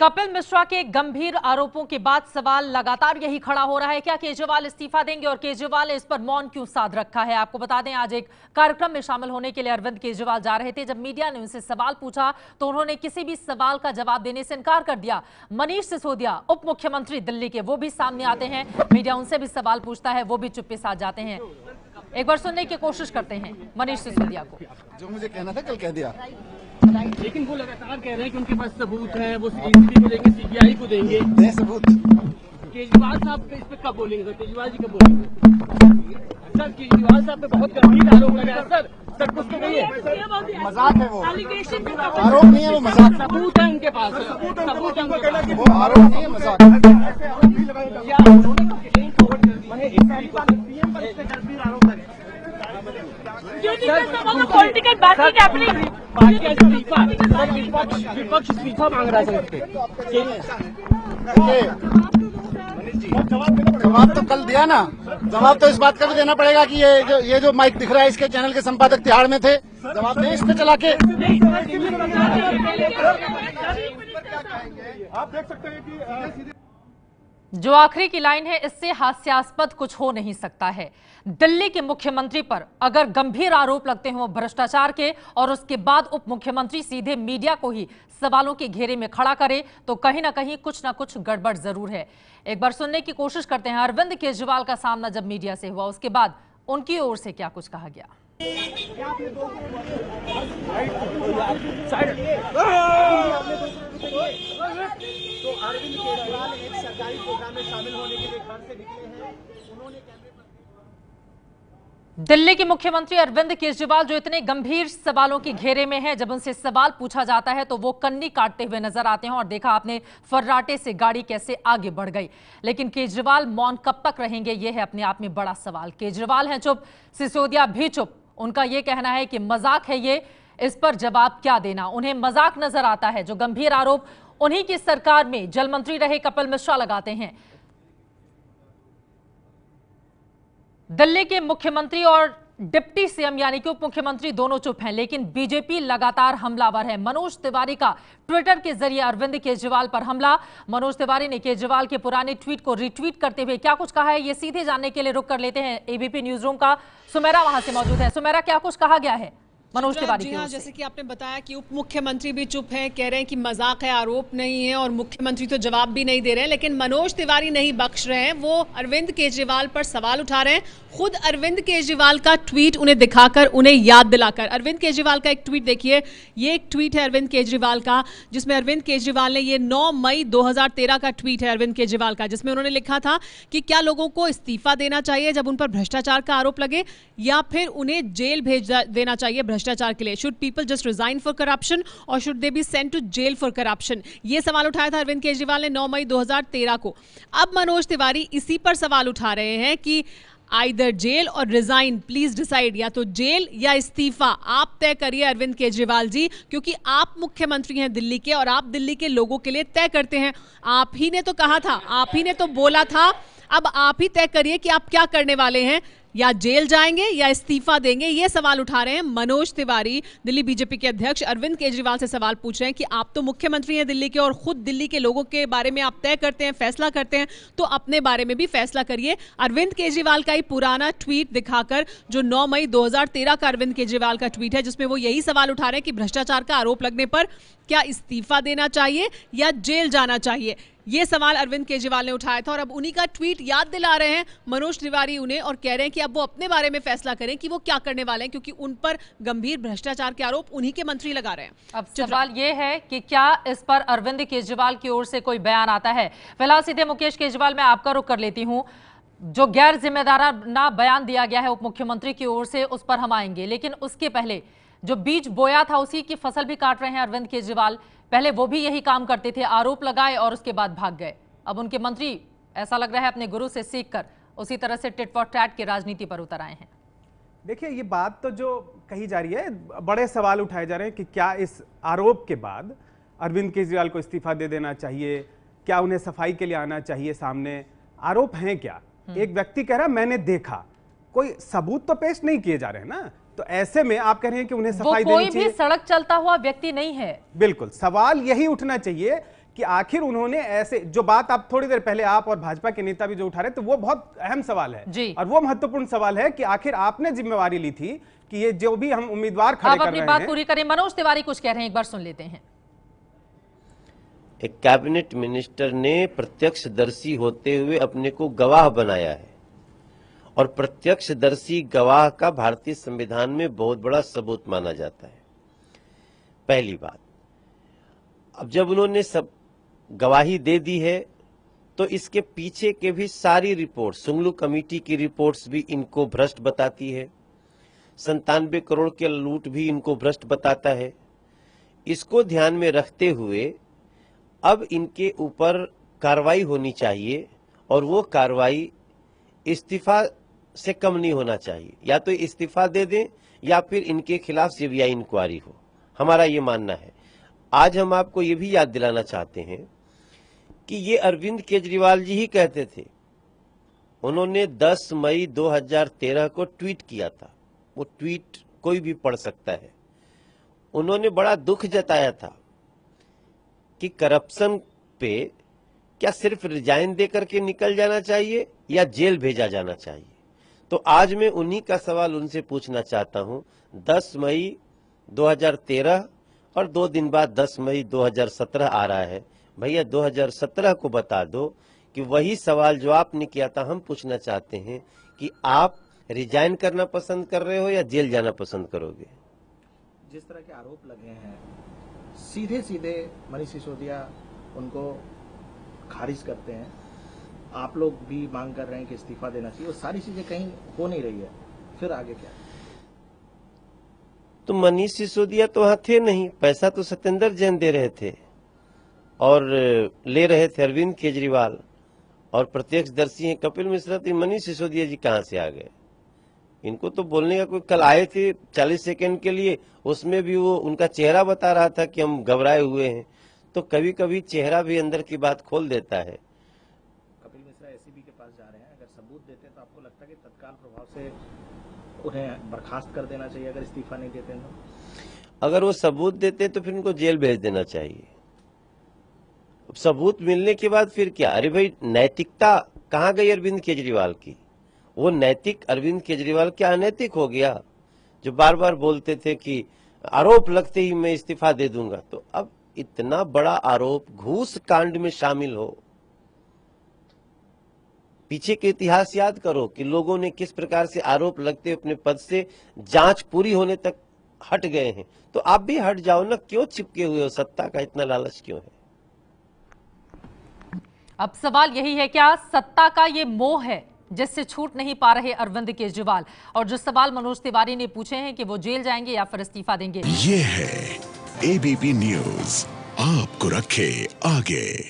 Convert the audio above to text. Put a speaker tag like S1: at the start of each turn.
S1: कपिल मिश्रा के गंभीर आरोपों के बाद सवाल लगातार यही खड़ा हो रहा है, क्या केजरीवाल इस्तीफा देंगे और केजरीवाल ने इस पर मौन क्यों साध रखा है। आपको बता दें, आज एक कार्यक्रम में शामिल होने के लिए अरविंद केजरीवाल जा रहे थे। जब मीडिया ने उनसे सवाल पूछा तो उन्होंने किसी भी सवाल का जवाब देने से इनकार कर दिया। मनीष सिसोदिया उप मुख्यमंत्री दिल्ली के, वो भी सामने आते हैं, मीडिया उनसे भी सवाल पूछता है, वो भी चुप्पी साध जाते हैं। एक बार सुनने की कोशिश करते हैं मनीष सिसोदिया को।
S2: जो मुझे कहना था कल कह दिया,
S3: लेकिन वो लगातार कह रहे हैं कि उनके पास सबूत है, वो एसीबी को देंगे, सीबीआई को देंगे।
S2: दे सबूत।
S3: केजरीवाल साहब इस पे कब बोलेंगे सर? केजरीवाल जी कब बोलेंगे सर? केजरीवाल साहब पे बहुत गंभीर आरोप लगा है सर। सर कुछ तो नहीं है,
S2: मजाक है वो, आरोप नहीं है वो, मजाक।
S3: सबूत है उनके पास, सबूत है उनके पास,
S2: वो आरोप नहीं है, मजाक।
S3: पॉलिटिकल विपक्ष इस्तीफा मांग रहा है।
S2: जवाब तो कल दिया ना, जवाब तो इस बात का भी देना पड़ेगा कि ये जो माइक दिख रहा है इसके चैनल के संपादक तिहाड़ में थे, जवाब दें इस पे चला के।
S4: आप देख सकते हैं कि
S1: जो आखिरी की लाइन है, इससे हास्यास्पद कुछ हो नहीं सकता है। दिल्ली के मुख्यमंत्री पर अगर गंभीर आरोप लगते हों भ्रष्टाचार के और उसके बाद उप मुख्यमंत्री सीधे मीडिया को ही सवालों के घेरे में खड़ा करे तो कहीं ना कहीं कुछ ना कुछ गड़बड़ जरूर है। एक बार सुनने की कोशिश करते हैं अरविंद केजरीवाल का सामना जब मीडिया से हुआ, उसके बाद उनकी ओर से क्या कुछ कहा गया।
S4: तो अरविंद केजरीवाल एक सरकारी प्रोग्राम में शामिल होने के लिए घर से निकले हैं। उन्होंने कैमरे पर
S1: दिल्ली के मुख्यमंत्री अरविंद केजरीवाल जो इतने गंभीर सवालों के घेरे में है, जब उनसे सवाल पूछा जाता है तो वो कन्नी काटते हुए नजर आते हैं। और देखा आपने फर्राटे से गाड़ी कैसे आगे बढ़ गई। लेकिन केजरीवाल मौन कब तक रहेंगे, यह है अपने आप में बड़ा सवाल। केजरीवाल हैं चुप, सिसोदिया भी चुप। उनका यह कहना है कि मजाक है ये, इस पर जवाब क्या देना। उन्हें मजाक नजर आता है। जो गंभीर आरोप उन्हीं की सरकार में जल मंत्री रहे कपिल मिश्रा लगाते हैं। दिल्ली के मुख्यमंत्री और डिप्टी सीएम यानी कि उप मुख्यमंत्री दोनों चुप हैं, लेकिन बीजेपी लगातार हमलावर है। मनोज तिवारी का ट्विटर के जरिए अरविंद केजरीवाल पर हमला। मनोज तिवारी ने केजरीवाल के पुराने ट्वीट को रिट्वीट करते हुए क्या कुछ कहा है, ये सीधे जानने के लिए रुक कर लेते हैं एबीपी न्यूज रूम का। सुमेरा वहां से मौजूद है। सुमेरा, क्या कुछ कहा गया है मनोज तिवारी
S5: जी हाँ, जैसे कि आपने बताया कि उप मुख्यमंत्री भी चुप हैं, कह रहे हैं कि मजाक है, आरोप नहीं है, और मुख्यमंत्री तो जवाब भी नहीं दे रहे हैं। लेकिन मनोज तिवारी नहीं बख्श रहे हैं, वो अरविंद केजरीवाल पर सवाल उठा रहे हैं। खुद अरविंद केजरीवाल का ट्वीट उन्हें दिखाकर, उन्हें याद दिलाकर। अरविंद केजरीवाल का एक ट्वीट देखिए, ये एक ट्वीट है अरविंद केजरीवाल का, जिसमें अरविंद केजरीवाल ने, ये 9 मई 2013 का ट्वीट है अरविंद केजरीवाल का, जिसमें उन्होंने लिखा था कि क्या लोगों को इस्तीफा देना चाहिए जब उन पर भ्रष्टाचार का आरोप लगे, या फिर उन्हें जेल भेज देना चाहिए भ्रष्टाचार के लिए। Should people just resign for corruption और should they be sent to jail for corruption. ये सवाल उठाया था अरविंद केजरीवाल ने 9 मई 2013 को। अब मनोज तिवारी इसी पर सवाल उठा रहे हैं कि आइदर जेल और रिजाइन, प्लीज डिसाइड, या तो जेल या इस्तीफा आप तय करिए अरविंद केजरीवाल जी, क्योंकि आप मुख्यमंत्री हैं दिल्ली के और आप दिल्ली के लोगों के लिए तय करते हैं। आप ही ने तो कहा था, आप ही ने तो बोला था, अब आप ही तय करिए कि आप क्या करने वाले हैं, या जेल जाएंगे या इस्तीफा देंगे। ये सवाल उठा रहे हैं मनोज तिवारी। दिल्ली बीजेपी के अध्यक्ष अरविंद केजरीवाल से सवाल पूछ रहे हैं कि आप तो मुख्यमंत्री हैं दिल्ली के और खुद दिल्ली के लोगों के बारे में आप तय करते हैं, फैसला करते हैं, तो अपने बारे में भी फैसला करिए। अरविंद केजरीवाल का ही पुराना ट्वीट दिखाकर, जो 9 मई 2013 का अरविंद केजरीवाल का ट्वीट है, जिसमें वो यही सवाल उठा रहे हैं कि भ्रष्टाचार का आरोप लगने पर क्या इस्तीफा देना चाहिए या जेल जाना चाहिए। ये सवाल अरविंद केजरीवाल ने उठाया था और अब उन्हीं का ट्वीट याद दिला रहे हैं मनोज तिवारी उन्हें, और कह रहे हैं कि अब वो अपने बारे में फैसला करें कि वो क्या करने वाले हैं, क्योंकि उन पर गंभीर भ्रष्टाचार के आरोप उन्हीं के मंत्री लगा रहे हैं।
S1: अब सवाल ये है कि क्या इस पर अरविंद केजरीवाल की ओर से कोई बयान आता है। फिलहाल सीधे मुकेश केजरीवाल, मैं आपका रुख कर लेती हूं। जो गैर जिम्मेदाराना बयान दिया गया है उप मुख्यमंत्री की ओर से, उस पर हम आएंगे, लेकिन उसके पहले जो बीज बोया था उसी की फसल भी काट रहे हैं अरविंद केजरीवाल। पहले वो भी यही काम करते थे, आरोप लगाए और उसके बाद भाग गए। अब उनके मंत्री, ऐसा लग रहा है, अपने गुरु से सीखकर उसी तरह से टिट फॉर टैट की राजनीति पर उतर आए हैं।
S4: देखिए, ये बात तो जो कही जा रही है, बड़े सवाल उठाए जा रहे हैं कि क्या इस आरोप के बाद अरविंद केजरीवाल को इस्तीफा दे देना चाहिए, क्या उन्हें सफाई के लिए आना चाहिए सामने। आरोप हैं क्या? एक व्यक्ति कह रहा मैंने देखा, कोई सबूत तो पेश नहीं किए जा रहे हैं ना। तो ऐसे में आप कह रहे हैं कि उन्हें सफाई देनी चाहिए।
S1: कोई भी सड़क चलता हुआ व्यक्ति नहीं है।
S4: बिल्कुल, सवाल यही उठना चाहिए कि आखिर उन्होंने ऐसे जो बात आप थोड़ी देर पहले आप और भाजपा के नेता भी जो उठा रहे तो वो बहुत अहम सवाल है
S1: जी।
S4: और वो महत्वपूर्ण सवाल है कि आखिर आपने जिम्मेवारी ली थी कि ये जो भी हम उम्मीदवार खड़े कर रहे हैं।
S1: अपनी बात पूरी करें, मनोज तिवारी कुछ कह रहे हैं, एक बार सुन लेते हैं।
S6: एक कैबिनेट मिनिस्टर ने प्रत्यक्षदर्शी होते हुए अपने को गवाह बनाया है और प्रत्यक्षदर्शी गवाह का भारतीय संविधान में बहुत बड़ा सबूत माना जाता है। पहली बात, अब जब उन्होंने सब गवाही दे दी है तो इसके पीछे के भी सारी रिपोर्ट, सुंगलू कमेटी की रिपोर्ट्स भी इनको भ्रष्ट बताती है, 97 करोड़ के लूट भी इनको भ्रष्ट बताता है। इसको ध्यान में रखते हुए अब इनके ऊपर कार्रवाई होनी चाहिए और वो कार्रवाई इस्तीफा से कम नहीं होना चाहिए। या तो इस्तीफा दे दें या फिर इनके खिलाफ सीबीआई इंक्वायरी हो, हमारा ये मानना है। आज हम आपको ये भी याद दिलाना चाहते हैं कि ये अरविंद केजरीवाल जी ही कहते थे, उन्होंने 10 मई 2013 को ट्वीट किया था, वो ट्वीट कोई भी पढ़ सकता है। उन्होंने बड़ा दुख जताया था कि करप्शन पे क्या सिर्फ रिजाइन देकर के निकल जाना चाहिए या जेल भेजा जाना चाहिए। तो आज मैं उन्हीं का सवाल उनसे पूछना चाहता हूं। 10 मई 2013 और 2 दिन बाद 10 मई 2017 आ रहा है, भैया 2017 को बता दो कि वही सवाल जो आपने किया था हम पूछना चाहते हैं कि आप रिजाइन करना पसंद कर रहे हो या जेल जाना पसंद करोगे।
S7: जिस तरह के आरोप लगे हैं सीधे सीधे मनीष सिसोदिया उनको खारिज करते हैं, आप लोग भी मांग कर रहे हैं कि इस्तीफा देना चाहिए, वो सारी चीजें कहीं हो नहीं रही है, फिर आगे क्या?
S6: तो मनीष सिसोदिया तो वहां थे नहीं, पैसा तो सत्येंद्र जैन दे रहे थे और ले रहे थे अरविंद केजरीवाल और प्रत्यक्षदर्शी हैं कपिल मिश्रा। तो मनीष सिसोदिया जी कहां से आ गए? इनको तो बोलने का कोई, कल आए थे 40 सेकंड के लिए, उसमें भी वो उनका चेहरा बता रहा था कि हम घबराए हुए हैं। तो कभी कभी चेहरा भी अंदर की बात खोल देता है।
S7: कपिल मिश्रा एसीबी के पास जा रहे हैं, अगर सबूत देते हैं तो आपको लगता है कि तत्काल प्रभाव से उन्हें बर्खास्त कर देना चाहिए अगर इस्तीफा नहीं देते हैं तो?
S6: अगर वो सबूत देते तो फिर उनको जेल भेज देना चाहिए। सबूत मिलने के बाद फिर क्या? अरे भाई, नैतिकता कहां गई अरविंद केजरीवाल की? वो नैतिक अरविंद केजरीवाल क्या अनैतिक हो गया जो बार बार बोलते थे कि आरोप लगते ही मैं इस्तीफा दे दूंगा। तो अब इतना बड़ा आरोप, घूस कांड में शामिल हो, पीछे के इतिहास याद करो कि लोगों ने किस प्रकार से आरोप लगते अपने पद से जांच पूरी होने तक हट गए हैं। तो आप भी हट जाओ ना, क्यों चिपके हुए हो? सत्ता का इतना लालच क्यों है?
S1: अब सवाल यही है, क्या सत्ता का ये मोह है जिससे छूट नहीं पा रहे अरविंद केजरीवाल? और जो सवाल मनोज तिवारी ने पूछे हैं कि वो जेल जाएंगे या फिर इस्तीफा देंगे।
S8: ये है एबीपी न्यूज, आपको रखे आगे।